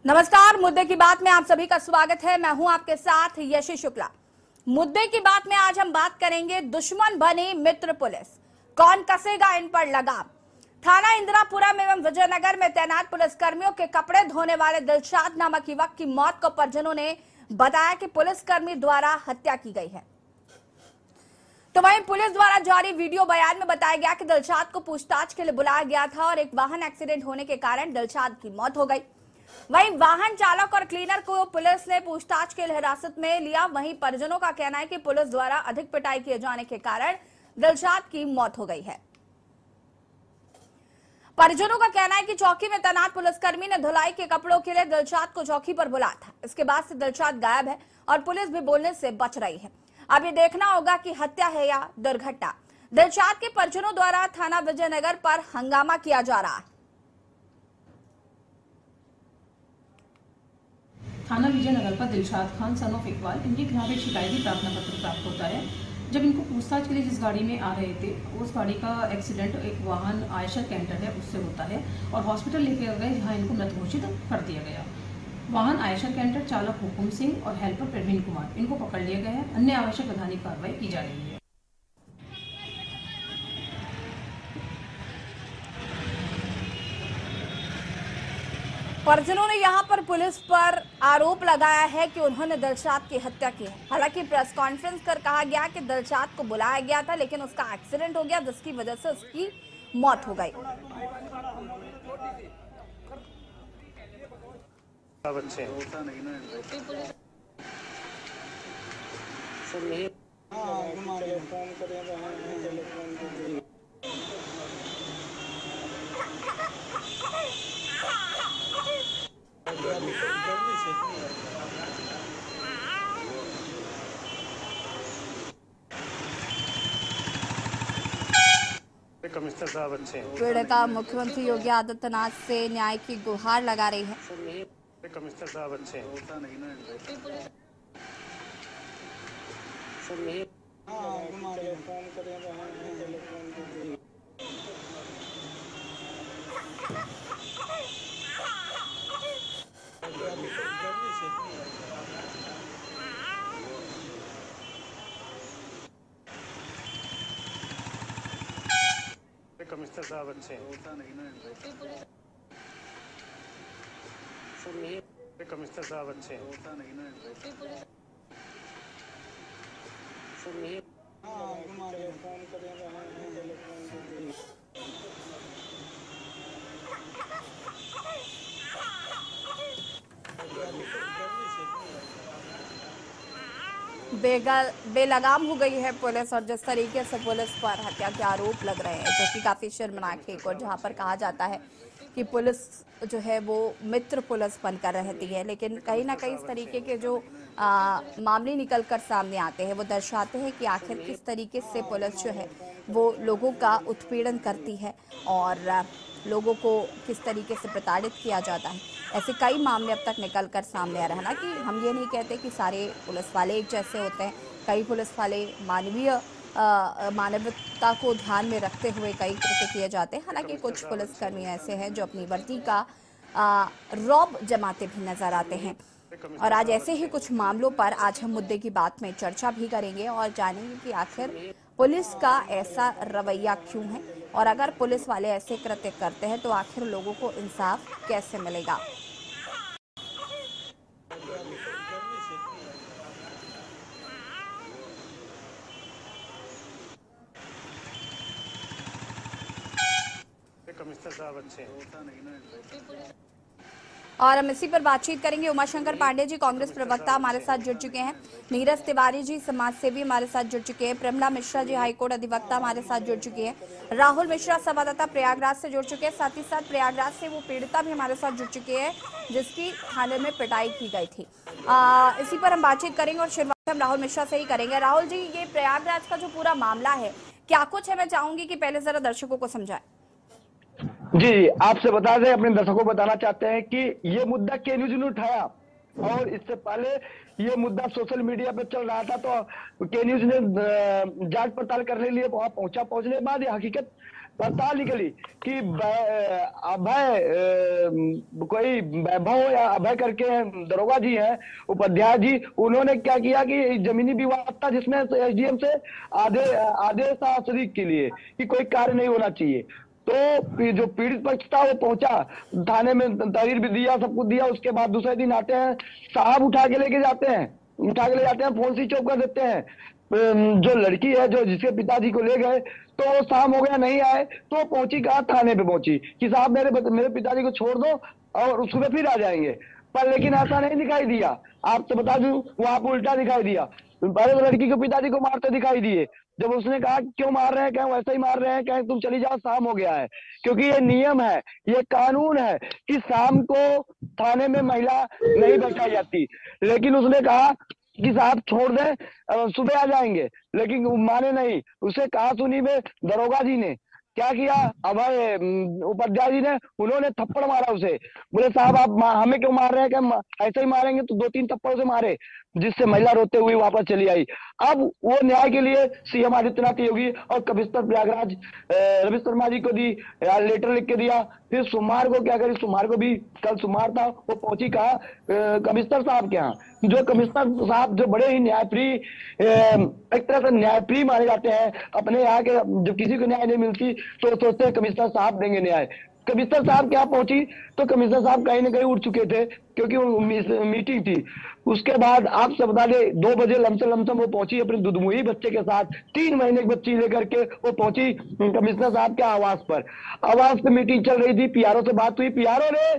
नमस्कार, मुद्दे की बात में आप सभी का स्वागत है। मैं हूं आपके साथ यशी शुक्ला। मुद्दे की बात में आज हम बात करेंगे दुश्मन बनी मित्र पुलिस, कौन कसेगा इन पर लगाम। थाना इंदिरापुरम एवं विजयनगर में तैनात पुलिसकर्मियों के कपड़े धोने वाले दिलशाद नामक युवक की मौत को परिजनों ने बताया कि पुलिसकर्मी द्वारा हत्या की गई है। तो वहीं पुलिस द्वारा जारी वीडियो बयान में बताया गया कि दिलशाद को पूछताछ के लिए बुलाया गया था और एक वाहन एक्सीडेंट होने के कारण दिलशाद की मौत हो गई। वहीं वाहन चालक और क्लीनर को पुलिस ने पूछताछ के लिए हिरासत में लिया। वहीं परिजनों का कहना है कि पुलिस द्वारा अधिक पिटाई किए जाने के कारण दिलशाद की मौत हो गई है। परिजनों का कहना है कि चौकी में तैनात पुलिसकर्मी ने धुलाई के कपड़ों के लिए दिलशाद को चौकी पर बुलाया था। इसके बाद से दिलशाद गायब है और पुलिस भी बोलने से बच रही है। अब ये देखना होगा कि हत्या है या दुर्घटना। दिलशाद के परिजनों द्वारा थाना विजयनगर पर हंगामा किया जा रहा है। थाना विजयनगर पर दिलशाद खान सन ऑफ इकबाल इनके खिलाफ एक शिकायती प्रार्थना पत्र प्राप्त होता है। जब इनको पूछताछ के लिए जिस गाड़ी में आ रहे थे, उस गाड़ी का एक्सीडेंट एक वाहन आयशर कैंटर है उससे होता है और हॉस्पिटल लेकर गए, जहां इनको मृत घोषित कर दिया गया। वाहन आयशर कैंटर चालक हुकुम सिंह और हेल्पर प्रवीण कुमार, इनको पकड़ लिया गया है। अन्य आवश्यक वैधानिक कार्रवाई की जा रही है। परिजनों ने यहां पर पुलिस पर आरोप लगाया है कि उन्होंने दिलशाद की हत्या की है। हालांकि प्रेस कॉन्फ्रेंस कर कहा गया कि दिलशाद को बुलाया गया था, लेकिन उसका एक्सीडेंट हो गया, जिसकी वजह से उसकी मौत हो गई। कमिश्नर साहब अच्छे हैं। पीड़िता मुख्यमंत्री योगी आदित्यनाथ से न्याय की गुहार लगा रही है। कमिश्नर साहब अच्छे हैं। कमिश्नर साहब अच्छे हैं। कमिश्नर साहब अच्छे हैं। बेलगाम हो गई है पुलिस, और जिस तरीके से पुलिस पर हत्या के आरोप लग रहे हैं, जो कि काफी शर्मनाक है। और जहां पर कहा जाता है कि पुलिस जो है वो मित्र पुलिस बनकर रहती है, लेकिन कहीं ना कहीं इस तरीके के जो मामले निकल कर सामने आते हैं वो दर्शाते हैं कि आखिर किस तरीके से पुलिस जो है वो लोगों का उत्पीड़न करती है और लोगों को किस तरीके से प्रताड़ित किया जाता है। ऐसे कई मामले अब तक निकल कर सामने आ रहे हैं। हालांकि हम ये नहीं कहते कि सारे पुलिस वाले एक जैसे होते हैं। कई पुलिस वाले मानवता को ध्यान में रखते हुए कई कृत्य किए जाते हैं। हालांकि कुछ पुलिसकर्मी ऐसे हैं जो अपनी वर्दी का रौब जमाते भी नजर आते हैं। और आज ऐसे ही कुछ मामलों पर आज हम मुद्दे की बात में चर्चा भी करेंगे और जानेंगे कि आखिर पुलिस का ऐसा रवैया क्यों है, और अगर पुलिस वाले ऐसे कृत्य करते हैं तो आखिर लोगों को इंसाफ कैसे मिलेगा। कमिश्नर साहब अच्छे हैं। और हम इसी पर बातचीत करेंगे। उमाशंकर पांडे जी कांग्रेस प्रवक्ता हमारे साथ जुड़ चुके हैं। नीरज तिवारी जी समाज सेवी हमारे साथ जुड़ चुके हैं। प्रमिला मिश्रा जी हाईकोर्ट अधिवक्ता हमारे साथ जुड़ चुके हैं। राहुल मिश्रा संवाददाता प्रयागराज से जुड़ चुके हैं। साथ ही साथ प्रयागराज से वो पीड़िता भी हमारे साथ जुड़ चुके हैं जिसकी थाने में पिटाई की गई थी। इसी पर हम बातचीत करेंगे और शुरुआत हम राहुल मिश्रा से ही करेंगे। राहुल जी, ये प्रयागराज का जो पूरा मामला है क्या कुछ है, मैं चाहूंगी कि पहले जरा दर्शकों को समझाएं। जी, आपसे बता दें, अपने दर्शकों को बताना चाहते हैं कि ये मुद्दा के न्यूज ने उठाया और इससे पहले ये मुद्दा सोशल मीडिया पर चल रहा था, तो के न्यूज ने जांच पड़ताल करने के लिए वहां पहुंचा। पहुंचने के बाद ये हकीकत पड़ताल निकली कि अभय कोई वैभव या अभय करके दरोगा जी हैं, उपाध्याय जी, उन्होंने क्या किया कि जमीनी विवाद था जिसमें एसडीएम से आदेश था शरीक के लिए कि कोई कार्य नहीं होना चाहिए। तो जो पीड़ित पक्ष था वो पहुंचा थाने में, तहरीर भी दिया, सब कुछ दिया। उसके बाद दूसरे दिन आते हैं, साहब उठा के ले जाते हैं, फोन स्विच ऑफ कर देते हैं। जो लड़की है जो जिसके पिताजी को ले गए, तो वो शाम हो गया नहीं आए, तो पहुंची कहा, थाने पे पहुंची कि साहब मेरे पिताजी को छोड़ दो और सुबह फिर आ जाएंगे। पर लेकिन ऐसा नहीं दिखाई दिया। आपसे बता दूं, वहां पर उल्टा दिखाई दिया। पहले तो लड़की के पिताजी को मारते दिखाई दिए। जब उसने कहा क्यों मार रहे हैं, कहें वैसे ही मार रहे हैं, कहें तुम चली जाओ, शाम हो गया है। क्योंकि ये नियम है, ये कानून है कि शाम को थाने में महिला नहीं बैठाई जाती। लेकिन उसने कहा कि साहब छोड़ दें, सुबह आ जाएंगे, लेकिन माने नहीं। उसे कहा सुनी में दरोगा जी ने क्या किया, अभय उपाध्याय जी ने, उन्होंने थप्पड़ मारा उसे। बोले साहब आप हमें क्यों मार रहे हैं, क्या ऐसे ही मारेंगे? तो 2-3 थप्पड़ से मारे, जिससे महिला रोते हुए वापस चली आई। अब वो न्याय के लिए सीएम आदित्यनाथ योगी और कमिश्नर प्रयागराज रवि शर्मा जी को दी, लेटर लिख के दिया। फिर सोमवार को क्या करी, सोमवार को भी, कल सोमवार था, वो पहुंची कहा कमिश्नर साहब के यहाँ। जो कमिश्नर साहब जो बड़े ही न्यायप्रिय, एक तरह से न्यायप्रिय माने जाते हैं। अपने यहाँ के जब किसी को न्याय नहीं मिलती तो सोचते हैं कमिश्नर साहब देंगे न्याय। कमिश्नर साहब क्या पहुंची तो कमिश्नर साहब कहीं ना कहीं उठ चुके थे, क्योंकि वो मीटिंग थी। उसके बाद आपसे बता दें 2 बजे लमसम वो पहुंची अपने दुधमुही बच्चे के साथ, 3 महीने की बच्ची लेकर के वो पहुंची कमिश्नर साहब के आवास पर। आवास पे मीटिंग चल रही थी, पीआरओ से बात हुई। पीआरओ ने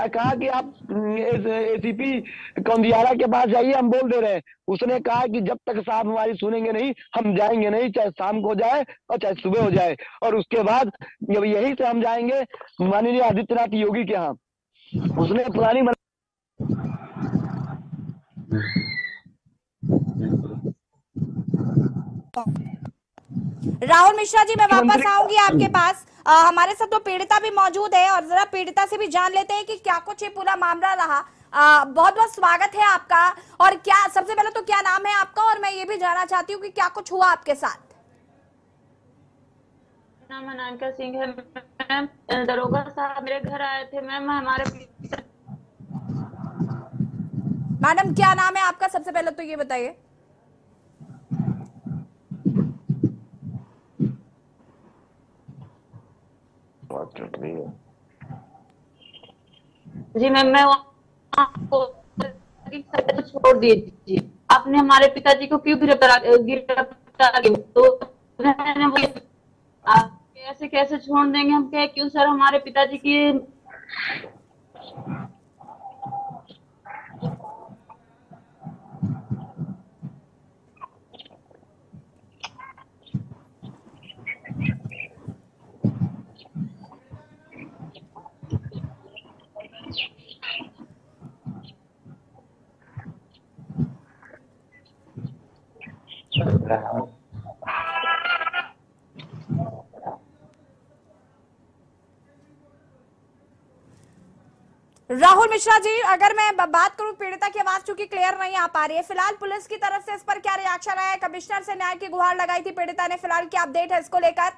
कहा कि आप एसीपी कौंदियारा के पास जाइए, हम बोल दे रहे हैं। उसने कहा कि जब तक साहब हमारी सुनेंगे नहीं, हम जाएंगे नहीं, चाहे शाम को हो जाए और चाहे सुबह हो जाए। और उसके बाद जब यही से हम जाएंगे माननीय आदित्यनाथ योगी के यहाँ। उसने पुरानी राहुल मिश्रा जी, मैं वापस आऊंगी आपके पास। हमारे साथ तो पीड़िता भी मौजूद है और जरा पीड़िता से भी जान लेते हैं कि क्या कुछ ये पूरा मामला रहा। बहुत बहुत स्वागत है आपका। और क्या, सबसे पहले तो क्या नाम है आपका, और मैं ये भी जानना चाहती हूँ कि क्या कुछ हुआ आपके साथ। नाम अनामिका सिंह है मैम। दरोगा साहब मेरे घर आए थे मैम। हमारे मैडम क्या नाम है आपका, सबसे पहले तो ये बताइए। जी मैम, मैं आपको छोड़ दीजिए। आपने हमारे पिताजी को क्यों गिरफ्तार तो आप कैसे छोड़ देंगे? हम क्या क्यों सर, हमारे पिताजी की राहुल मिश्रा जी, अगर मैं बात करूं, पीड़िता की आवाज चूंकि क्लियर नहीं आ पा रही है, फिलहाल पुलिस की तरफ से इस पर क्या रिएक्शन आया है? कमिश्नर से न्याय की गुहार लगाई थी पीड़िता ने, फिलहाल क्या अपडेट है इसको लेकर?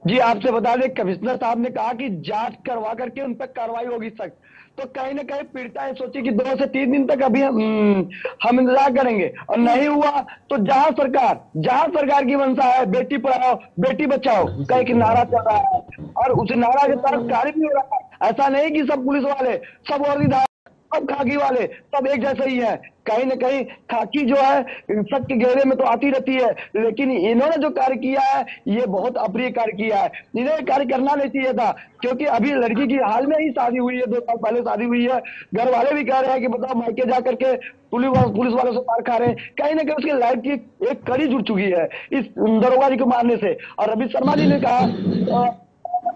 जी आपसे बता दें, कमिश्नर साहब ने कहा कि जांच करवा करके उन पर कार्रवाई होगी सख्त। तो कहीं ना कहीं पीड़िता ये सोची कि 2 से 3 दिन तक अभी हम इंतजार करेंगे, और नहीं हुआ तो जहां सरकार की मंशा है बेटी पढ़ाओ बेटी बचाओ का एक नारा चल रहा है, और उस नारा के तहत कार्य भी हो रहा है। ऐसा नहीं कि सब पुलिस वाले, सब वर्दीदार, सब खाकी वाले सब एक जैसे ही है। कहीं ना कहीं खाकी जो है सख्त के घेरे में तो आती रहती है, लेकिन इन्होंने जो कार्य किया है ये बहुत अप्रिय कार्य किया है। इन्हें कार्य करना नहीं चाहिए था, क्योंकि अभी लड़की की हाल में ही शादी हुई है, 2 साल पहले शादी हुई है। घर वाले भी कह रहे हैं कि बताओ मायके जा करके पुलिस वालों से मार खा रहे हैं। कहीं ना कहीं उसकी लाइफ की एक कड़ी जुड़ चुकी है इस दरोगा जी को मारने से। और रवि शर्मा जी ने कहा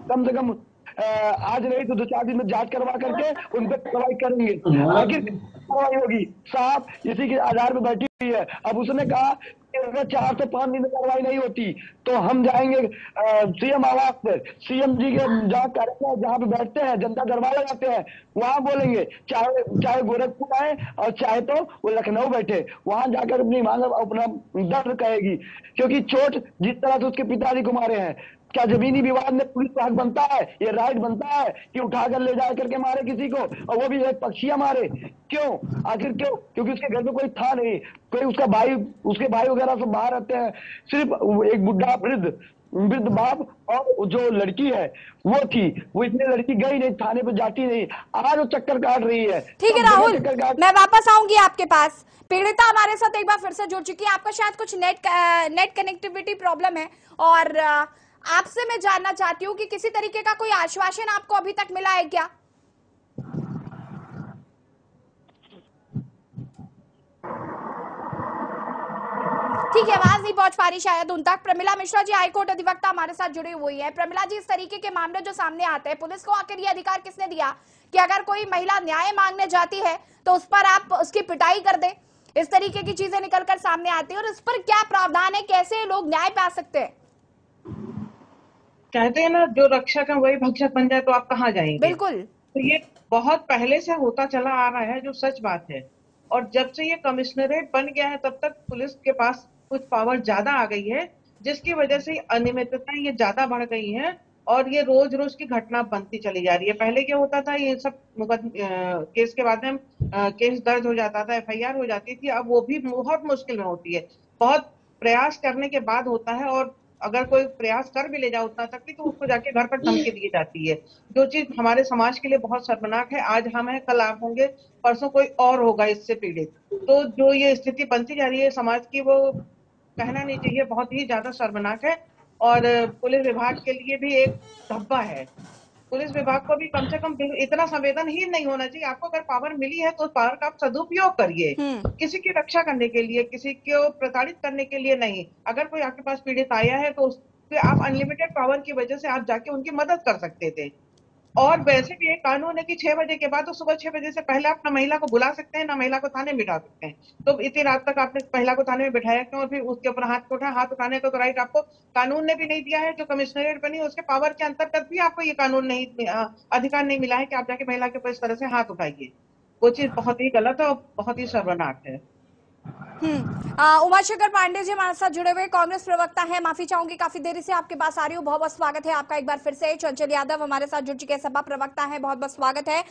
कम से कम आज नहीं तो 2-4 दिन में जांच करवा करके उन पर कार्रवाई करेंगे, लेकिन कार्रवाई होगी। साहब इसी के आधार पर बैठी हुई है। अब उसने कहा कि अगर 4 से 5 दिन में कार्रवाई नहीं होती तो हम जाएंगे सीएम आवास पर, सीएम जी के जहाँ कार्यक्रम जहाँ पे बैठते हैं, जनता दरबार लगाते हैं, वहां बोलेंगे। चाहे गोरखपुर आए और चाहे तो वो लखनऊ बैठे, वहां जाकर अपनी मांग अपना दर्द कहेगी। क्योंकि चोट जिस तरह से उसके पिताजी को मारे हैं, क्या जमीनी विवाद में पुलिस का हक बनता है, ये राइट बनता है कि उठाकर ले जा करके मारे किसी को, और वो भी एक पक्षिया मारे? क्यों? आखिर क्यों? क्योंकि उसके घर में कोई था नहीं, कोई उसका भाई, उसके भाई वगैरह सब बाहर रहते हैं, सिर्फ एक बुढ़ा वृद्ध बाप और जो लड़की है वो थी। वो इसलिए लड़की गई नहीं, थाने पे जाती नहीं, आज वो चक्कर काट रही है। ठीक है राहुल, मैं वापस आऊंगी आपके पास। पीड़िता हमारे साथ एक बार फिर से जुड़ चुकी है। आपका शायद कुछ नेट कनेक्टिविटी प्रॉब्लम है, और आपसे मैं जानना चाहती हूँ कि किसी तरीके का कोई आश्वासन आपको अभी तक मिला है क्या? ठीक है, आवाज नहीं पहुंच पा रही शायद उन तक। प्रमिला मिश्रा जी हाईकोर्ट अधिवक्ता हमारे साथ जुड़ी हुई है। प्रमिला जी, इस तरीके के मामले जो सामने आते हैं, पुलिस को आखिर ये अधिकार किसने दिया कि अगर कोई महिला न्याय मांगने जाती है तो उस पर आप उसकी पिटाई कर दे? इस तरीके की चीजें निकलकर सामने आती है, और इस पर क्या प्रावधान है, कैसे लोग न्याय पा सकते हैं? कहते हैं ना, जो रक्षक है वही भक्षक बन जाए तो आप कहाँ जाएंगे। बिल्कुल। तो ये बहुत पहले से होता चला आ रहा है, जो सच बात है। और जब से ये कमिश्नरेट बन गया है तब तक पुलिस के पास कुछ पावर ज्यादा आ गई है, जिसकी वजह से अनियमितताएं ये ज्यादा बढ़ गई हैं, और ये रोज रोज की घटना बनती चली जा रही है। पहले क्या होता था, ये सब केस के बाद में केस दर्ज हो जाता था, FIR हो जाती थी। अब वो भी बहुत मुश्किल में होती है, बहुत प्रयास करने के बाद होता है। और अगर कोई प्रयास कर भी ले जाए उतना तक तो उसको जाके घर पर धमकी दी जाती है, जो चीज हमारे समाज के लिए बहुत शर्मनाक है। आज हम हैं, कल आप होंगे, परसों कोई और होगा इससे पीड़ित। तो जो ये स्थिति बनती जा रही है समाज की, वो कहना नहीं चाहिए, बहुत ही ज्यादा शर्मनाक है। और पुलिस विभाग के लिए भी एक धब्बा है। पुलिस विभाग को भी कम से कम इतना संवेदनहीन नहीं होना चाहिए। आपको अगर पावर मिली है तो उस पावर का आप सदुपयोग करिए, किसी की रक्षा करने के लिए, किसी को प्रताड़ित करने के लिए नहीं। अगर कोई आपके पास पीड़ित आया है तो उसके आप अनलिमिटेड पावर की वजह से आप जाके उनकी मदद कर सकते थे। और वैसे भी एक कानून है कि 6 बजे के बाद तो सुबह 6 बजे से पहले आप ना महिला को बुला सकते हैं, ना महिला को थाने में बिठा सकते हैं। तो इतनी रात तक आपने महिला को थाने में बिठाया क्यों? और फिर उसके ऊपर हाथ उठा, हाथ उठाने का तो राइट आपको कानून ने भी नहीं दिया है। जो कमिश्नरेट बनी उसके पावर के अंतर्गत भी आपको ये कानून नहीं, अधिकार नहीं मिला है कि आप जाके महिला के ऊपर इस तरह से हाथ उठाइए। वो चीज बहुत ही गलत है और बहुत ही शर्मनाक है। उमाशंकर पांडे जी हमारे साथ जुड़े हुए कांग्रेस प्रवक्ता हैं। माफी चाहूंगी, काफी देरी से आपके पास आ रही हूँ। बहुत बहुत स्वागत है आपका एक बार फिर से। चंचल यादव हमारे साथ जुड़ चुके हैं, सपा प्रवक्ता है, बहुत बहुत स्वागत है।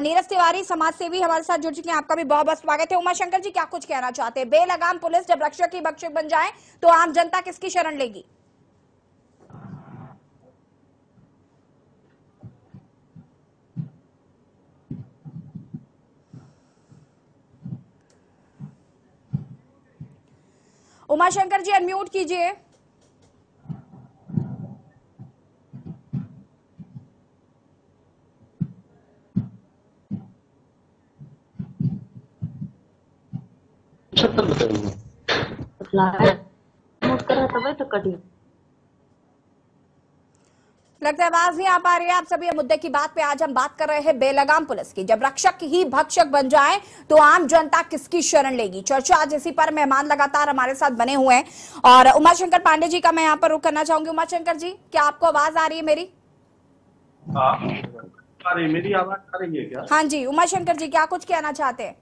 नीरज तिवारी समाज सेवी हमारे साथ जुड़ चुके हैं, आपका भी बहुत बहुत स्वागत है। उमाशंकर जी, क्या कुछ कहना चाहते हैं? बेलगाम पुलिस जब रक्षक ही भक्षक बन जाए तो आम जनता किसकी शरण लेगी? उमाशंकर जी अनम्यूट कीजिए। लगता है आवाज नहीं आ पा रही है आप सभी मुद्दे की बात पे। आज हम बात कर रहे हैं बेलगाम पुलिस की। जब रक्षक ही भक्षक बन जाए तो आम जनता किसकी शरण लेगी? चर्चा आज इसी पर। मेहमान लगातार हमारे साथ बने हुए हैं, और उमाशंकर पांडे जी का मैं यहाँ पर रुख करना चाहूंगी। उमाशंकर जी, क्या आपको आवाज आ रही है मेरी? मेरी आवाज आ रही है क्या? हाँ जी, उमाशंकर जी क्या कुछ कहना चाहते हैं?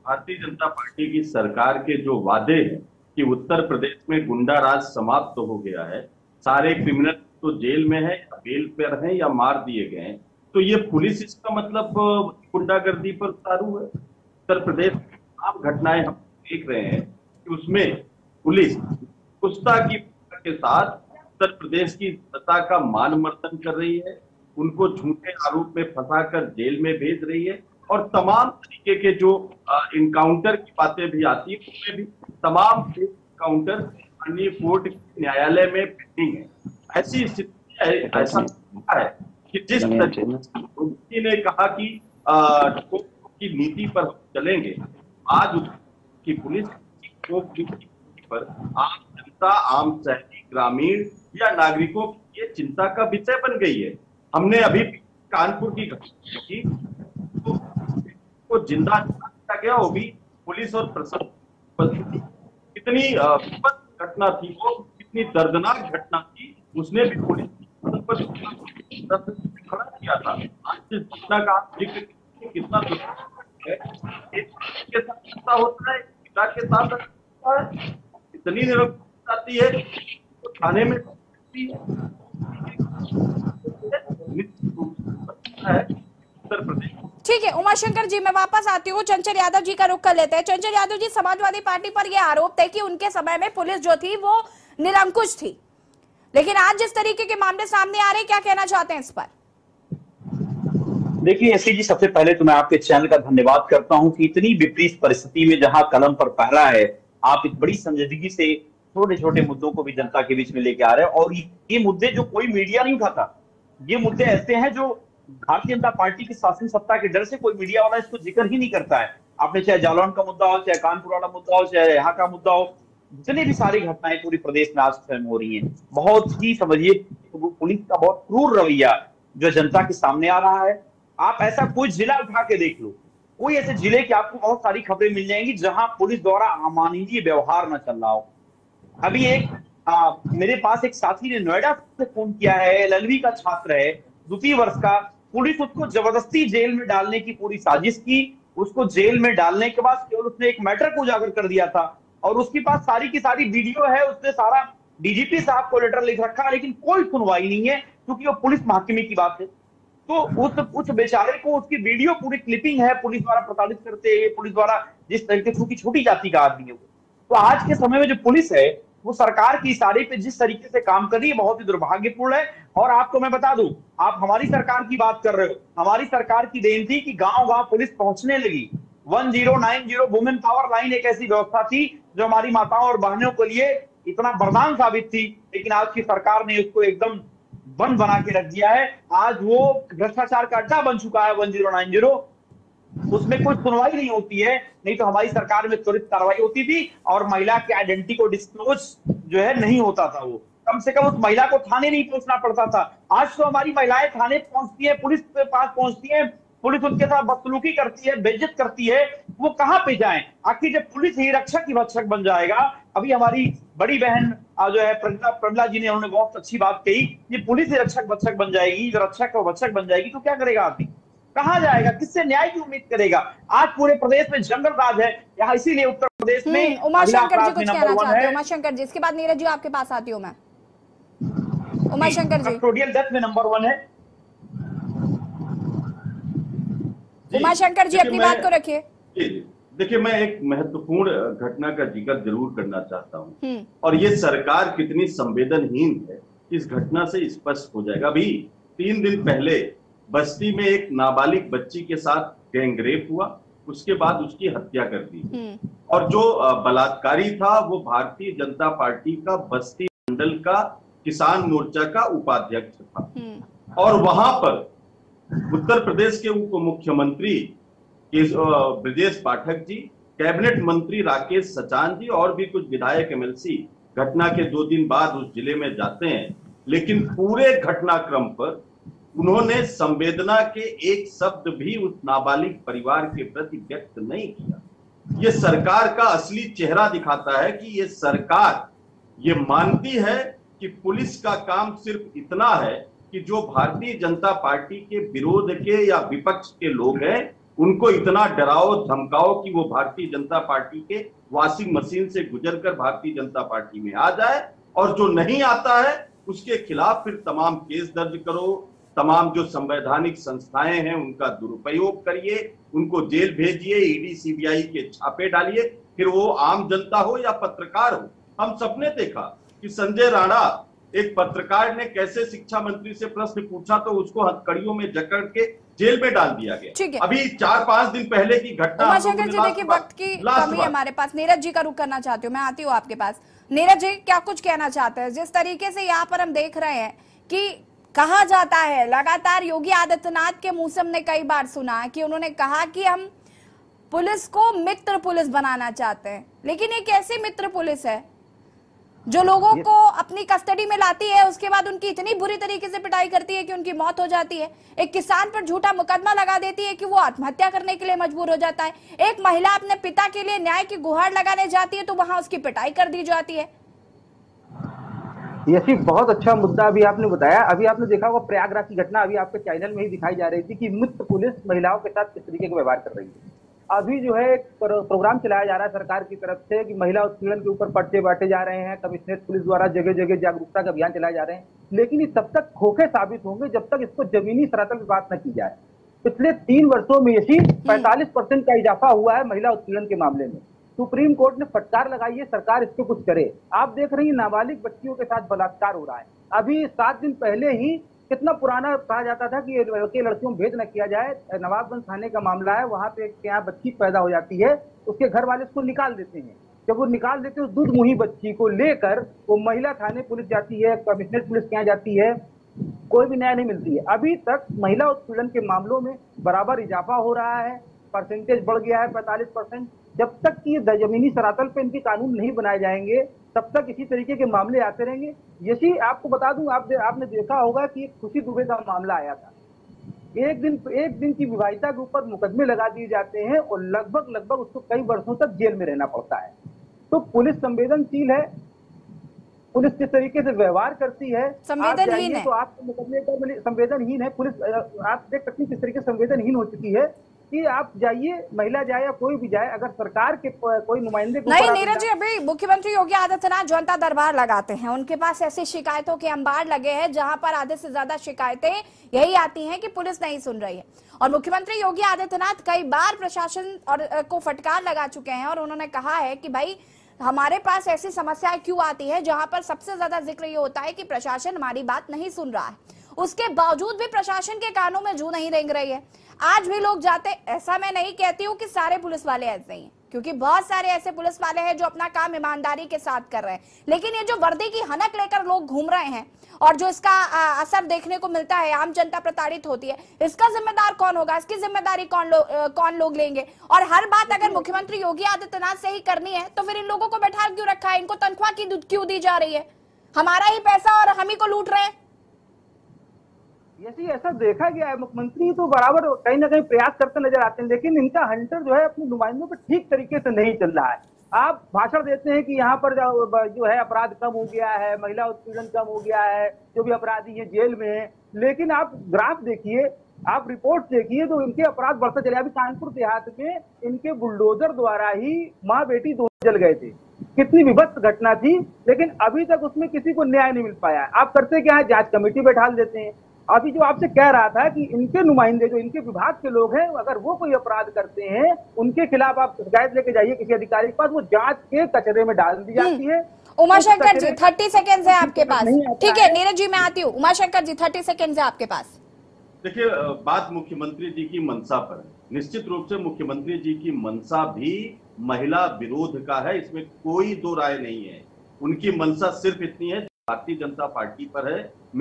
भारतीय जनता पार्टी की सरकार के जो वादे हैं कि उत्तर प्रदेश में गुंडा राज समाप्त हो गया है, सारे क्रिमिनल तो जेल में है या बेल पर हैं या मार दिए गए हैं, तो ये पुलिस इसका मतलब गुंडागर्दी पर उतारू है। उत्तर प्रदेश में आम घटनाएं हम देख रहे हैं कि उसमें पुलिस गुस्ताखी के साथ उत्तर प्रदेश की जनता का मान मर्दन कर रही है, उनको झूठे आरोप में फंसाकर जेल में भेज रही है, और तमाम तरीके के जो इनकाउंटर की बातें भी आती है उसमें भी तमाम इनकाउंटर माननीय कोर्ट न्यायालय में पेंडिंग है। ऐसी स्थिति है, ऐसा है कि जिस तरीके ने कहा कि की नीति पर हम चलेंगे, आज की पुलिस की नीति पर आम जनता, आम शहरी, ग्रामीण या नागरिकों की ये चिंता का विषय बन गई है। हमने अभी कानपुर की घटना की तो जिंदा किया गया, वो भी पुलिस और प्रशासन। कितनी घटना थी वो, कितनी दर्दनाक घटना थी, उसने भी पुलिस पर खड़ा किया था। आज जिस घटना का आप जिक्र कितना है, के साथ होता है, पिता के साथ इतनी निरंकुश आती है, थाने में उत्तर प्रदेश। ठीक है उमाशंकर जी, मैं वापस आती हूँ, चंचल यादव जी का रुख कर लेते हैं। चंचल यादव जी, समाजवादी पार्टी पर यह आरोप थे कि उनके समय में पुलिस जो थी वो निरंकुश थी, लेकिन आज जिस तरीके के मामले सामने आ रहे हैं, क्या कहना चाहते हैं इस पर? देखिए एससी जी, सबसे पहले तो मैं आपके चैनल का धन्यवाद करता हूं कि इतनी विपरीत परिस्थिति में जहां कलम पर पहरा है, आप एक बड़ी संजीदगी से छोटे छोटे मुद्दों को भी जनता के बीच में लेके आ रहे हैं। और ये मुद्दे जो कोई मीडिया नहीं उठाता, ये मुद्दे ऐसे हैं जो भारतीय जनता पार्टी की शासन सत्ता के डर से कोई मीडिया वाला इसको जिक्र ही नहीं करता है। आपने चाहे जालौन का मुद्दा हो, चाहे कानपुर वाला मुद्दा हो, चाहे यहाँ का मुद्दा हो, जितनी भी सारी घटनाएं पूरी प्रदेश में आज के समय हो रही हैं, बहुत ही समझिए पुलिस का बहुत क्रूर रवैया जो जनता के सामने आ रहा है। आप ऐसा कोई जिला उठा के देख लो, कोई ऐसे जिले की आपको बहुत सारी खबरें मिल जाएंगी जहां पुलिस द्वारा अमानवीय व्यवहार न चल रहा हो। अभी मेरे पास एक साथी ने नोएडा से फोन किया है, एलएलबी का छात्र है, 2 वर्ष का। पुलिस उसको जबरदस्ती जेल में डालने की पूरी साजिश की। उसको जेल में डालने के बाद केवल उसने एक मैटर को उजागर कर दिया था और उसके पास सारी की सारी वीडियो है, उसने सारा डीजीपी साहब को लेटर लिख रखा है, लेकिन कोई सुनवाई नहीं है क्योंकि वो पुलिस महकमे की बात है। तो उस बेचारे को उसकी वीडियो पूरी क्लिपिंग है, पुलिस द्वारा प्रताड़ित करते हैं, पुलिस द्वारा जिस तरीके से छोटी जाति का आदमी है। तो आज के समय में जो पुलिस है वो सरकार की इशारे पे जिस तरीके से काम कर रही है, बहुत ही दुर्भाग्यपूर्ण है। और आपको मैं बता दूं, आप हमारी सरकार की बात कर रहे हो, हमारी सरकार की देन थी कि गांव-गांव पुलिस पहुंचने लगी। 1090 वुमेन पावर लाइन एक ऐसी व्यवस्था थी जो हमारी माताओं और बहनों के लिए इतना वरदान साबित थी, लेकिन आज की सरकार ने उसको एकदम बंद बना के रख दिया है। आज वो भ्रष्टाचार का अड्डा बन चुका है 1090, उसमें कोई सुनवाई नहीं होती है। नहीं तो हमारी सरकार में त्वरित कार्रवाई होती थी और महिला के आइडेंटिटी को डिस्क्लोज जो है नहीं होता था, वो कम से कम उस महिला को थाने नहीं पहुंचना पड़ता था। आज तो हमारी महिलाएं थाने पहुंचती है, पुलिस के पास पहुंचती है, पुलिस उनके साथ बदसलूकी करती है, बेइज्जत करती है, वो कहां पे जाएं? आखिर जब पुलिस ही रक्षक ही भक्षक बन जाएगा। अभी हमारी बड़ी बहन जो है प्रमिला जी ने, उन्होंने बहुत अच्छी बात कही, ये पुलिस ही रक्षक भक्षक बन जाएगी, जो रक्षक और भक्षक बन जाएगी तो क्या करेगा आदमी? कहां जाएगा? किससे न्याय की उम्मीद करेगा? आज पूरे प्रदेश में जंगल राज है यहाँ, इसीलिए उत्तर प्रदेश में उमाशंकर जी कुछ कहना चाहते हैं? उमाशंकर जी, इसके बाद नीरज जी आपके पास आती हूँ मैं। उमाशंकर जी, कस्टोडियल डेथ में नंबर 1 है। उमाशंकर जी अपनी बात को रखिए। देखिए, मैं एक महत्वपूर्ण घटना का जिक्र जरूर करना चाहता हूं और ये सरकार कितनी संवेदनहीन है इस घटना से स्पष्ट हो जाएगा। अभी 3 दिन पहले बस्ती में एक नाबालिग बच्ची के साथ गैंगरेप हुआ, उसके बाद उसकी हत्या कर दी और जो बलात्कारी था वो भारतीय जनता पार्टी का बस्ती मंडल का किसान मोर्चा का उपाध्यक्ष था। और वहां पर उत्तर प्रदेश के उप मुख्यमंत्री ब्रजेश पाठक जी, कैबिनेट मंत्री राकेश सचान जी और भी कुछ विधायक एमएलसी घटना के 2 दिन बाद उस जिले में जाते हैं, लेकिन पूरे घटनाक्रम पर उन्होंने संवेदना के एक शब्द भी उस नाबालिग परिवार के प्रति व्यक्त नहीं किया। ये सरकार का असली चेहरा दिखाता है कि ये सरकार ये मानती है कि पुलिस का काम सिर्फ इतना है कि जो भारतीय जनता पार्टी के विरोध के या विपक्ष के लोग हैं उनको इतना डराओ धमकाओ कि वो भारतीय जनता पार्टी के वॉशिंग मशीन से गुजरकर भारतीय जनता पार्टी में आ जाए, और जो नहीं आता है उसके खिलाफ फिर तमाम केस दर्ज करो, तमाम जो संवैधानिक संस्थाएं हैं उनका दुरुपयोग करिए, उनको जेल भेजिए, ईडी सीबीआई के छापे डालिए, फिर वो आम जनता हो या पत्रकार हो। हम सबने देखा कि संजय राणा एक पत्रकार ने कैसे शिक्षा मंत्री से प्रश्न पूछा तो उसको हथकड़ियों में जकड़ के जेल में डाल दिया गया। अभी 4-5 दिन पहले की घटना। उमाशंकर जी, देखिए वक्त की कमी है हमारे पास, नीरज जी का रुख करना चाहती हूँ, मैं आती हूँ आपके पास। नीरज जी, क्या कुछ कहना चाहते हैं? जिस तरीके से यहाँ पर हम देख रहे हैं कि कहा जाता है लगातार, योगी आदित्यनाथ के मुंह से हमने कई बार सुना कि उन्होंने कहा कि हम पुलिस को मित्र पुलिस बनाना चाहते हैं, लेकिन एक ऐसी मित्र पुलिस है जो लोगों को अपनी कस्टडी में लाती है, उसके बाद उनकी इतनी बुरी तरीके से पिटाई करती है कि उनकी मौत हो जाती है। एक किसान पर झूठा मुकदमा लगा देती है कि वो आत्महत्या करने के लिए मजबूर हो जाता है। एक महिला अपने पिता के लिए न्याय की गुहार लगाने जाती है तो वहां उसकी पिटाई कर दी जाती है। ये बहुत अच्छा मुद्दा अभी आपने बताया। अभी आपने देखा होगा प्रयागराज की घटना अभी आपके चैनल में ही दिखाई जा रही थी कि मित्र पुलिस महिलाओं के साथ किस तरीके का व्यवहार कर रही है। अभी जो है एक प्रोग्राम चलाया जा रहा है सरकार की तरफ से कि महिला उत्पीड़न के ऊपर पर्चे बांटे जा रहे हैं, कमिश्नरेट पुलिस द्वारा जगह जगह जागरूकता का अभियान चलाए जा रहे हैं, लेकिन ये तब तक खोखे साबित होंगे जब तक इसको जमीनी सतह पर बात न की जाए। पिछले 3 वर्षों में यही 45% का इजाफा हुआ है महिला उत्पीड़न के मामले में। सुप्रीम कोर्ट ने फटकार लगाई है, सरकार इस पे कुछ करे। आप देख रही हैं नाबालिग बच्चियों के साथ बलात्कार हो रहा है। अभी 7 दिन पहले ही कितना पुराना कहा जाता था कि लड़कियों भेद न किया जाए, नवाबगंज थाने का मामला है, वहां पे यहाँ बच्ची पैदा हो जाती है, उसके घर वाले उसको निकाल देते हैं। जब वो निकाल देते हैं उस दूध मुही बच्ची को लेकर वो महिला थाने पुलिस जाती है, कमिश्नरेट पुलिस के यहाँ जाती है, कोई भी न्याय नहीं मिलती है। अभी तक महिला उत्पीड़न के मामलों में बराबर इजाफा हो रहा है, परसेंटेज बढ़ गया है 45%। जब तक कि जमीनी सरातल पे इनके कानून नहीं बनाए जाएंगे तब तक इसी तरीके के मामले आते रहेंगे। यही आपको बता दूं, आपने देखा होगा कि खुशी दुबे का मामला आया था। एक दिन की विवाहिता के ऊपर मुकदमे लगा दिए जाते हैं और लगभग उसको कई वर्षों तक जेल में रहना पड़ता है। तो पुलिस संवेदनशील है, पुलिस किस तरीके से व्यवहार करती है, संवेदनहीन है। तो आपके मुकदमे पर संवेदनहीन है पुलिस। आप देख सकते हैं किस तरीके से संवेदनहीन हो चुकी है कि आप जाइए, महिला जाए या कोई भी जाए, अगर सरकार के कोई नुमाइंदे नहीं। नीरज जी, अभी मुख्यमंत्री योगी आदित्यनाथ जनता दरबार लगाते हैं, उनके पास ऐसी शिकायतों के अंबार लगे हैं जहां पर आधे से ज्यादा शिकायतें यही आती हैं कि पुलिस नहीं सुन रही है। और मुख्यमंत्री योगी आदित्यनाथ कई बार प्रशासन और को फटकार लगा चुके हैं और उन्होंने कहा है कि भाई हमारे पास ऐसी समस्याएं क्यों आती है जहां पर सबसे ज्यादा जिक्र ये होता है कि प्रशासन हमारी बात नहीं सुन रहा है, उसके बावजूद भी प्रशासन के कानों में जू नहीं रेंग रही है। आज भी लोग जाते, ऐसा मैं नहीं कहती हूँ कि सारे पुलिस वाले ऐसे ही हैं, क्योंकि बहुत सारे ऐसे पुलिस वाले हैं जो अपना काम ईमानदारी के साथ कर रहे हैं, लेकिन ये जो वर्दी की हनक लेकर लोग घूम रहे हैं और जो इसका असर देखने को मिलता है, आम जनता प्रताड़ित होती है, इसका जिम्मेदार कौन होगा, इसकी जिम्मेदारी कौन लोग लेंगे? और हर बात अगर मुख्यमंत्री योगी आदित्यनाथ से ही करनी है तो फिर इन लोगों को बैठा क्यों रखा है, इनको तनख्वाह क्यों दी जा रही है? हमारा ही पैसा और हम ही को लूट रहे हैं। यही ऐसा देखा गया है। मुख्यमंत्री तो बराबर कहीं ना कहीं प्रयास करते नजर आते हैं, लेकिन इनका हंटर जो है अपने नुमाइंदों पर ठीक तरीके से नहीं चल रहा है। आप भाषण देते हैं कि यहाँ पर जो है अपराध कम हो गया है, महिला उत्पीड़न कम हो गया है, जो भी अपराधी है जेल में है, लेकिन आप ग्राफ देखिए, आप रिपोर्ट देखिए तो इनके अपराध बढ़ते चले। अभी कानपुर देहात में इनके बुलडोजर द्वारा ही माँ बेटी दोनों जल गए थे, कितनी विभत्स घटना थी, लेकिन अभी तक उसमें किसी को न्याय नहीं मिल पाया। आप करते क्या है, जांच कमेटी बैठाल देते हैं। अभी जो आपसे कह रहा था कि इनके नुमाइंदे जो इनके विभाग के लोग हैं, अगर वो कोई अपराध करते हैं उनके खिलाफ आप शिकायत लेके जाइए किसी अधिकारी के पास, वो जांच के कचरे में डाल दी जाती है। उमाशंकर जी 30 सेकेंड है आपके पास, ठीक है नीरज जी मैं आती हूँ। उमाशंकर जी 30 सेकेंड है आपके पास। देखिए, बात मुख्यमंत्री जी की मंशा पर है। निश्चित रूप से मुख्यमंत्री जी की मंशा भी महिला विरोध का है, इसमें कोई दो राय नहीं है। उनकी मंशा सिर्फ इतनी है, भारतीय जनता पार्टी पर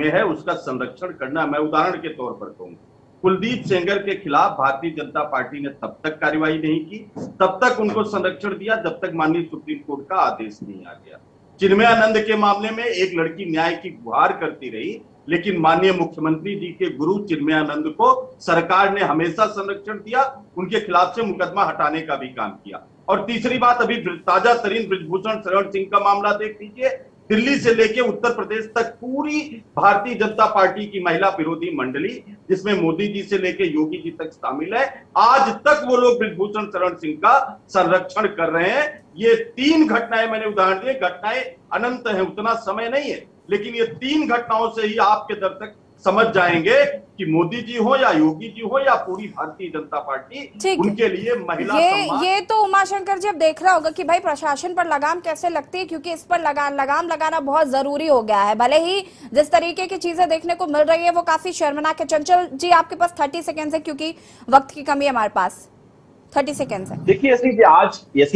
है उसका संरक्षण करना। मैं उदाहरण के तौर पर कहूँ, कुलदीप सेंगर के खिलाफ भारतीय जनता पार्टी ने तब तक कार्रवाई नहीं की, तब तक उनको संरक्षण दिया जब तक माननीय सुप्रीम कोर्ट का आदेश नहीं आ गया। चिन्मयानंद के मामले में एक लड़की न्याय की गुहार करती रही, लेकिन माननीय मुख्यमंत्री जी के गुरु चिन्मयानंद को सरकार ने हमेशा संरक्षण दिया, उनके खिलाफ से मुकदमा हटाने का भी काम किया। और तीसरी बात, अभी ताजा तरीन ब्रिजभूषण शरण सिंह का मामला देख लीजिए। दिल्ली से लेके उत्तर प्रदेश तक पूरी भारतीय जनता पार्टी की महिला विरोधी मंडली, जिसमें मोदी जी से लेके योगी जी तक शामिल है, आज तक वो लोग ब्रिजभूषण शरण सिंह का संरक्षण कर रहे हैं। ये 3 घटनाएं मैंने उदाहरण दिए, घटनाएं अनंत हैं, उतना समय नहीं है, लेकिन ये 3 घटनाओं से ही आपके दर्शक समझ जाएंगे कि मोदी जी हो या योगी जी हो या पूरी भारतीय जनता पार्टी, उनके लिए महिला ये तो उमाशंकर जी अब देख रहा होगा कि भाई प्रशासन पर लगाम कैसे लगती है, क्योंकि इस पर लगाम लगाना बहुत जरूरी हो गया है। भले ही जिस तरीके की चीजें देखने को मिल रही है वो काफी शर्मनाक है। चंचल जी आपके पास 30 सेकेंड है, क्योंकि वक्त की कमी है हमारे पास। 30 सेकेंड है। देखिए यशी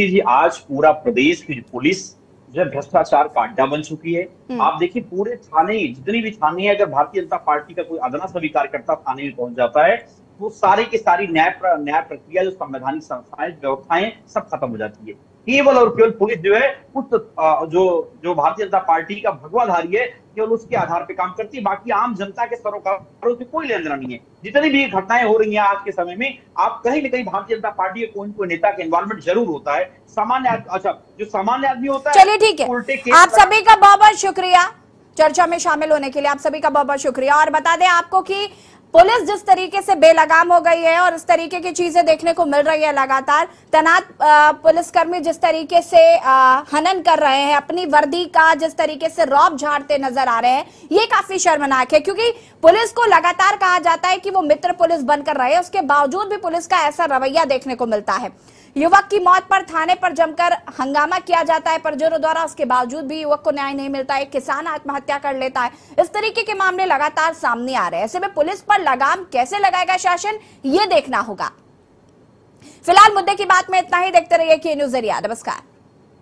जी, आज पूरा प्रदेश की पुलिस जो भ्रष्टाचार का अड्डा बन चुकी है। आप देखिए पूरे थाने, जितनी भी थाने हैं, अगर भारतीय जनता पार्टी का कोई अदना सा भी कार्यकर्ता थाने में पहुंच जाता है वो सारी की सारी न्याय प्रक्रिया, जो संवैधानिक संस्थाएं, व्यवस्थाएं सब खत्म हो जाती है। केवल और केवल पुलिस जो है उस जो भारतीय जनता पार्टी का भगवाधारी है, केवल उसके आधार पर काम करती है। बाकी आम जनता के सरोकारों से कोई लेना देना नहीं है। जितनी भी घटनाएं हो रही हैं आज के समय में, आप कहीं न कहीं भारतीय जनता पार्टी के कोई न कोई नेता का इन्वॉल्वमेंट जरूर होता है। जो सामान्य आदमी होता है। चलिए ठीक है, आप सभी का बहुत बहुत शुक्रिया चर्चा में शामिल होने के लिए। आप सभी का बहुत बहुत शुक्रिया। और बता दें आपको कि पुलिस जिस तरीके से बेलगाम हो गई है और इस तरीके की चीजें देखने को मिल रही है, लगातार तैनात पुलिसकर्मी जिस तरीके से हनन कर रहे हैं, अपनी वर्दी का जिस तरीके से रौब झाड़ते नजर आ रहे हैं, ये काफी शर्मनाक है। क्योंकि पुलिस को लगातार कहा जाता है कि वो मित्र पुलिस बनकर रहे, उसके बावजूद भी पुलिस का ऐसा रवैया देखने को मिलता है। युवक की मौत पर थाने पर जमकर हंगामा किया जाता है परिजनों द्वारा, उसके बावजूद भी युवक को न्याय नहीं मिलता है। किसान आत्महत्या कर लेता है। इस तरीके के मामले लगातार सामने आ रहे हैं। ऐसे में पुलिस पर लगाम कैसे लगाएगा शासन, ये देखना होगा। फिलहाल मुद्दे की बात में इतना ही। देखते रहिए के न्यूज़ एरिया। नमस्कार।